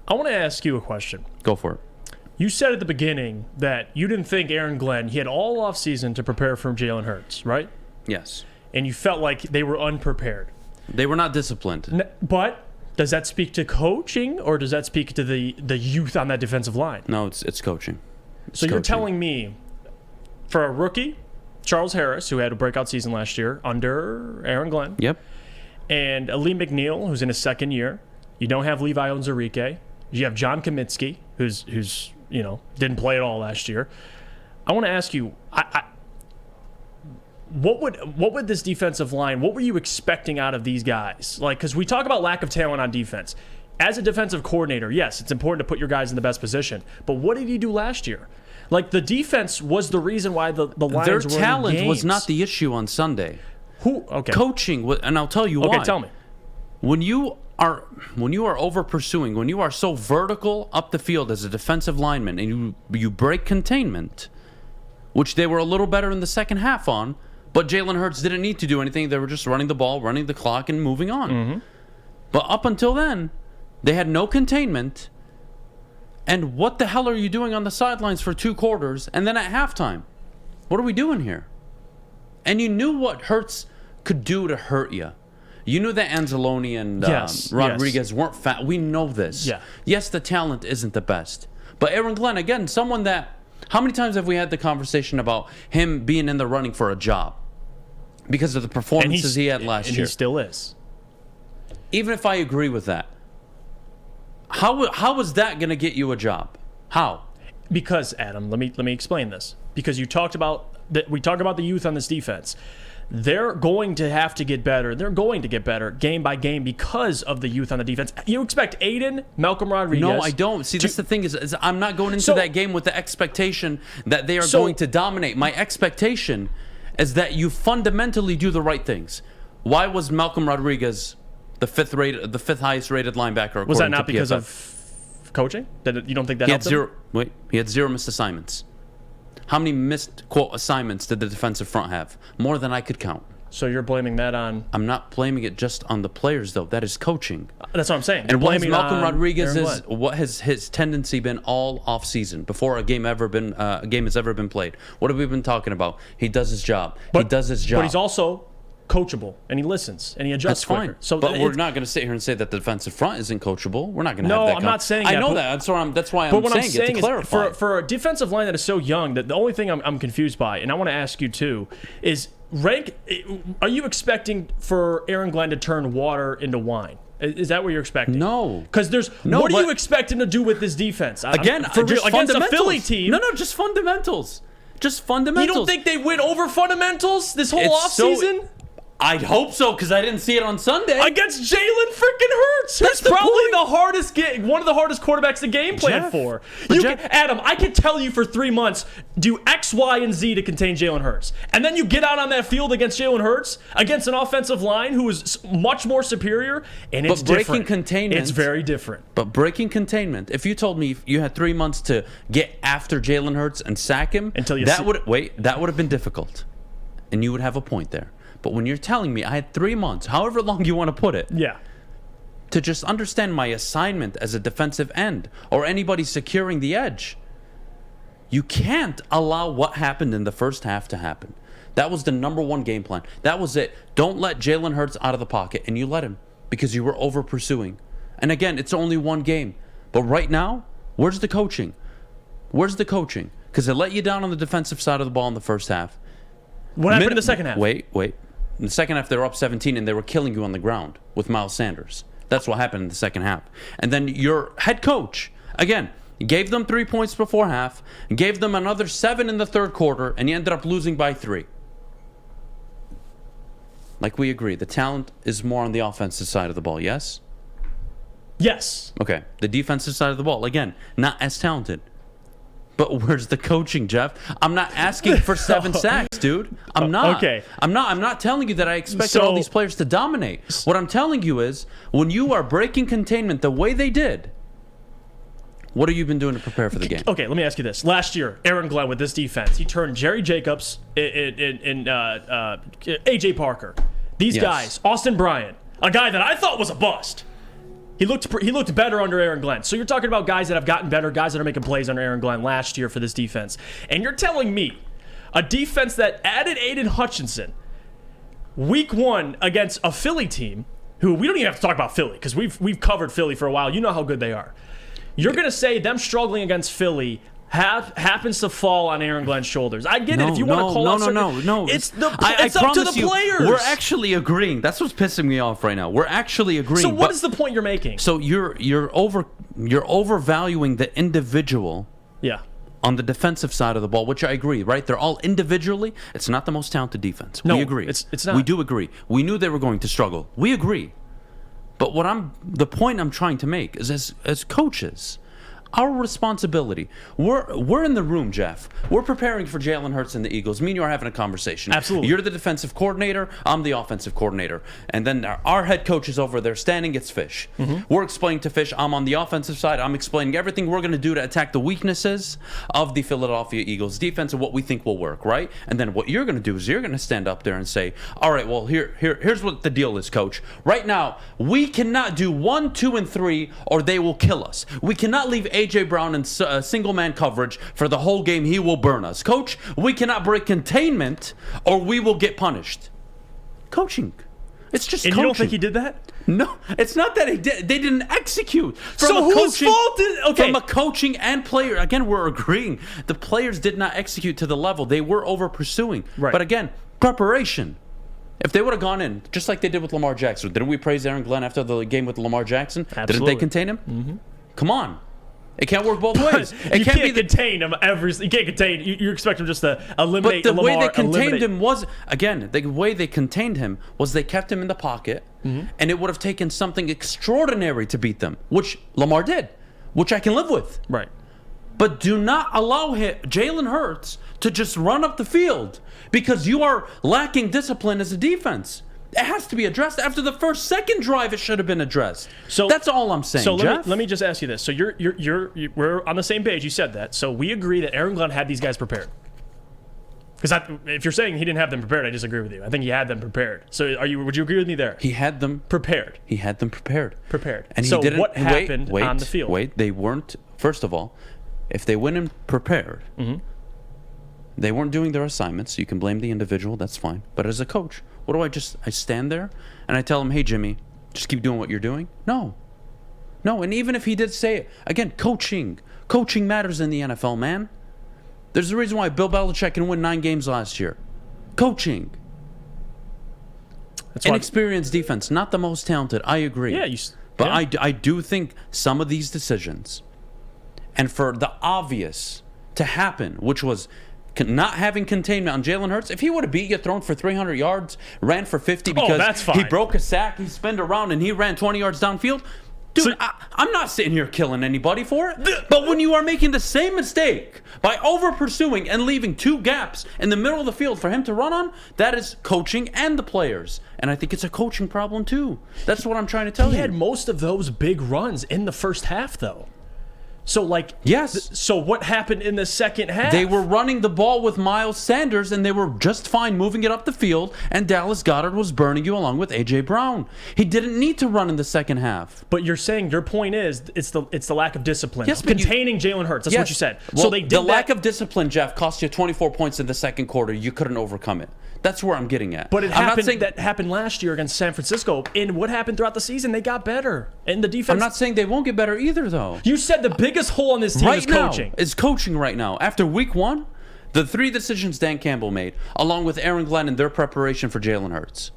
I want to ask you a question. Go for it. You said at the beginning that you didn't think Aaron Glenn, he had all offseason to prepare for Jalen Hurts, right? Yes. And you felt like they were unprepared. They were not disciplined. But does that speak to coaching, or does that speak to the youth on that defensive line? No, it's coaching. So you're telling me, for a rookie, Charles Harris, who had a breakout season last year under Aaron Glenn, Yep. and Ali McNeil, who's in his second year, you don't have Levi Onwuzurike, you have John Kaminsky, who's didn't play at all last year. I want to ask you, what would this defensive line, what were you expecting out of these guys? Like, because we talk about lack of talent on defense. As a defensive coordinator, yes, it's important to put your guys in the best position. But what did he do last year? Like, the defense was the reason why the Lions were in Their talent games. was not the issue on Sunday. Okay. Coaching, and I'll tell you why. Okay, tell me. When you are over pursuing, when you are so vertical up the field as a defensive lineman, and you break containment, which they were a little better in the second half on, but Jalen Hurts didn't need to do anything. They were just running the ball, running the clock, and moving on. Mm-hmm. But up until then, they had no containment. And what the hell are you doing on the sidelines for 2 quarters? And then at halftime, what are we doing here? And you knew what Hurts could do to hurt you. You knew that Anzalone and Rodriguez weren't fat. We know this. Yeah. Yes, the talent isn't the best. But Aaron Glenn, again, someone that... How many times have we had the conversation about him being in the running for a job? Because of the performances he had last year. And he still is. Even if I agree with that, how is that going to get you a job? How? Because, Adam, let me explain this. Because we talk about the youth on this defense. They're going to have to get better. They're going to get better game by game because of the youth on the defense. You expect Aiden, Malcolm Rodriguez. No, I don't. See, that's the thing is I'm not going into that game with the expectation that they are going to dominate. My expectation is that you fundamentally do the right things. Why was Malcolm Rodriguez the fifth highest rated linebacker? Was that not because of coaching? You don't think that helped him? He had 0 missed assignments. How many missed, quote, assignments did the defensive front have? More than I could count. So you're blaming that on... I'm not blaming it just on the players, though. That is coaching. That's what I'm saying. And what has Malcolm Rodriguez what has his tendency been all off season before a game has ever been played? What have we been talking about? He does his job. But he's also coachable, and he listens, and he adjusts. That's fine. So but we're not going to sit here and say that the defensive front isn't coachable. We're not going to have that. No, I'm not saying that. I know that. That's why I'm saying it, to clarify. For a defensive line that is so young, that the only thing I'm confused by, and I want to ask you too, is are you expecting for Aaron Glenn to turn water into wine? Is that what you're expecting? No. Because what do you expect him to do with this defense? Against a Philly team. No, just fundamentals. Just fundamentals. You don't think they win over fundamentals this whole offseason? I'd hope so, because I didn't see it on Sunday. Against Jalen freaking Hurts. That's probably one of the hardest quarterbacks to game plan for. Adam, I can tell you for 3 months, do X, Y, and Z to contain Jalen Hurts. And then you get out on that field against Jalen Hurts, against an offensive line who is much more superior, and it's different. Breaking containment. It's very different. But breaking containment, if you told me you had 3 months to get after Jalen Hurts and sack him, that would have been difficult. And you would have a point there. But when you're telling me I had 3 months, however long you want to put it, to just understand my assignment as a defensive end or anybody securing the edge, you can't allow what happened in the first half to happen. That was the number one game plan. That was it. Don't let Jalen Hurts out of the pocket, and you let him because you were over pursuing. And again, it's only one game. But right now, where's the coaching? Where's the coaching? Because they let you down on the defensive side of the ball in the first half. What happened in the second half? Wait. In the second half, they were up 17, and they were killing you on the ground with Miles Sanders. That's what happened in the second half. And then your head coach, again, gave them 3 points before half, gave them another 7 in the third quarter, and you ended up losing by 3. Like we agree, the talent is more on the offensive side of the ball, yes? Yes. Okay. The defensive side of the ball, again, not as talented. But where's the coaching, Jeff? I'm not asking for 7 sacks, dude. I'm not. Okay. I'm not telling you that I expected all these players to dominate. What I'm telling you is, when you are breaking containment the way they did, what have you been doing to prepare for the game? Okay, let me ask you this. Last year, Aaron Glenn with this defense, he turned Jerry Jacobs and A.J. Parker. These guys, Austin Bryant, a guy that I thought was a bust. He looked better under Aaron Glenn. So you're talking about guys that have gotten better, guys that are making plays under Aaron Glenn last year for this defense. And you're telling me a defense that added Aiden Hutchinson week 1 against a Philly team who we don't even have to talk about Philly because we've covered Philly for a while. You know how good they are. You're going to say them struggling against Philly happens to fall on Aaron Glenn's shoulders. I get it. If you want to call out no. It's up to the players. We're actually agreeing. That's what's pissing me off right now. We're actually agreeing. So what is the point you're making? So you're overvaluing the individual. Yeah. On the defensive side of the ball, which I agree, right? They're all individually. It's not the most talented defense. No, we agree. It's not. We do agree. We knew they were going to struggle. We agree. But the point I'm trying to make is as coaches, our responsibility. We're in the room, Jeff. We're preparing for Jalen Hurts and the Eagles. Me and you are having a conversation. Absolutely. You're the defensive coordinator. I'm the offensive coordinator. And then our head coach is over there standing. It's Fish. Mm-hmm. We're explaining to Fish. I'm on the offensive side. I'm explaining everything we're going to do to attack the weaknesses of the Philadelphia Eagles defense and what we think will work, right? And then what you're going to do is you're going to stand up there and say, all right, well, here's what the deal is, coach. Right now, we cannot do 1, 2, and 3 or they will kill us. We cannot leave A.J. Brown in single-man coverage for the whole game. He will burn us. Coach, we cannot break containment or we will get punished. Coaching. It's just and coaching. You don't think he did that? No, it's not that he did. They didn't execute. So whose fault is... Okay. From a coaching and player... Again, we're agreeing. The players did not execute to the level. They were over-pursuing. Right. But again, preparation. If they would have gone in, just like they did with Lamar Jackson, didn't we praise Aaron Glenn after the game with Lamar Jackson? Absolutely. Didn't they contain him? Mm-hmm. Come on. It can't work both ways. You can't contain him you can't contain. You expect him just to eliminate Lamar. But the way they contained him was, again, the way they contained him was they kept him in the pocket, and it would have taken something extraordinary to beat them, which Lamar did, which I can live with. Right. But do not allow Jalen Hurts to just run up the field because you are lacking discipline as a defense. It has to be addressed. After the second drive, it should have been addressed. So that's all I'm saying. So Jeff. let me just ask you this. So we're on the same page. You said that. So we agree that Aaron Glenn had these guys prepared. Because if you're saying he didn't have them prepared, I disagree with you. I think he had them prepared. So would you agree with me there? He had them prepared. He had them prepared. And so he didn't. What happened on the field? They weren't. First of all, if they went in prepared. Mm-hmm. They weren't doing their assignments. You can blame the individual. That's fine. But as a coach, what do I stand there and I tell him, hey, Jimmy, just keep doing what you're doing? No. And even if he did say it, again, coaching matters in the NFL, man. There's a reason why Bill Belichick can win 9 games last year. Coaching. That's inexperienced defense, not the most talented. I agree. Yeah, but I do think some of these decisions, and for the obvious to happen, which was not having containment on Jalen Hurts, if he would have beat you, thrown for 300 yards, ran for 50 because he broke a sack, he spinned around, and he ran 20 yards downfield, dude, I'm not sitting here killing anybody for it. But when you are making the same mistake by over-pursuing and leaving 2 gaps in the middle of the field for him to run on, that is coaching and the players. And I think it's a coaching problem, too. That's what I'm trying to tell you. He had most of those big runs in the first half, though. So, yes. So what happened in the second half? They were running the ball with Miles Sanders, and they were just fine moving it up the field, and Dallas Goedert was burning you along with A.J. Brown. He didn't need to run in the second half. But you're saying your point is it's the lack of discipline. Yes, containing Jalen Hurts. That's what you said. Well, so they did lack of discipline, Jeff, cost you 24 points in the second quarter. You couldn't overcome it. That's where I'm getting at. But that happened last year against San Francisco. And what happened throughout the season? They got better. And the defense... I'm not saying they won't get better either, though. You said the biggest hole on this team is coaching. It's coaching right now. After week 1, the 3 decisions Dan Campbell made, along with Aaron Glenn and their preparation for Jalen Hurts.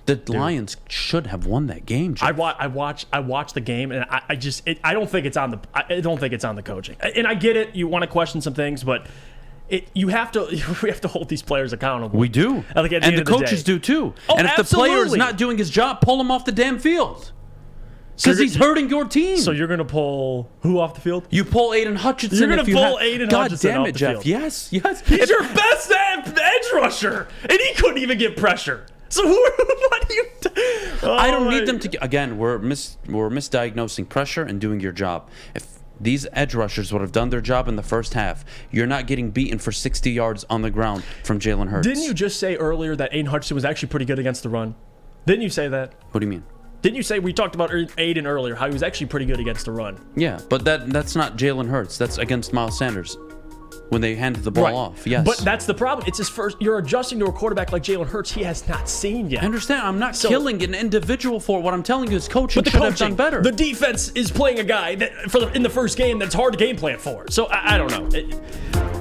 The Lions should have won that game, Jeff. I watched the game, and I don't think it's on the coaching. And I get it. You want to question some things, but... we have to hold these players accountable. We do. And the coaches do too. And if the player is not doing his job, pull him off the damn field. Because he's hurting your team. So you're going to pull who off the field? You pull Aiden Hutchinson. You're going to pull Aiden Hutchinson off the Jeff. field. Yes. He's your best edge rusher, and he couldn't even get pressure. So what do you do? I don't need them to... Again, we're misdiagnosing pressure and doing your job. If these edge rushers would have done their job in the first half, you're not getting beaten for 60 yards on the ground from Jalen Hurts. Didn't you just say earlier that Aiden Hutchinson was actually pretty good against the run? Didn't you say that? What do you mean? Didn't you say we talked about Aiden earlier, how he was actually pretty good against the run? Yeah, but that's not Jalen Hurts. That's against Miles Sanders when they handed the ball off. Yes. But that's the problem. It's his first. You're adjusting to a quarterback like Jalen Hurts he has not seen yet. I understand. I'm not killing an individual for it. What I'm telling you is coaching should have done better. The defense is playing a guy that in the first game that's hard to game plan for. So I don't know.